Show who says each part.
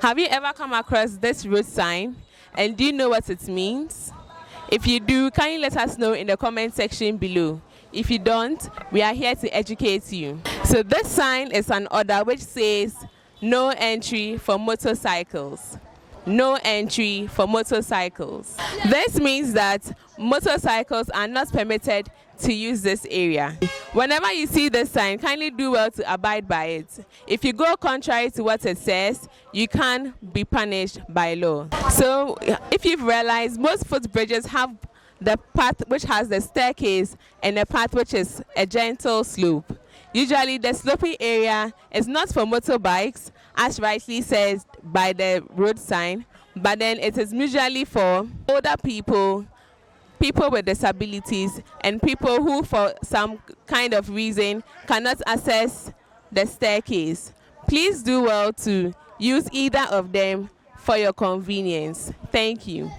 Speaker 1: Have you ever come across this road sign and do you know what it means? If you do, kindly let us know in the comment section below. If you don't, we are here to educate you. So this sign is an order which says no entry for motorcycles. No entry for motorcycles. This means that motorcycles are not permitted to use this area. Whenever you see this sign, kindly do well to abide by it. If you go contrary to what it says, you can be punished by law. So if you've realized, most footbridges have the path which has the staircase and a path which is a gentle slope. Usually the sloping area is not for motorbikes, as rightly says by the road sign, but then it is usually for older people, people with disabilities, and people who for some kind of reason cannot access the staircase. Please do well to use either of them for your convenience. Thank you.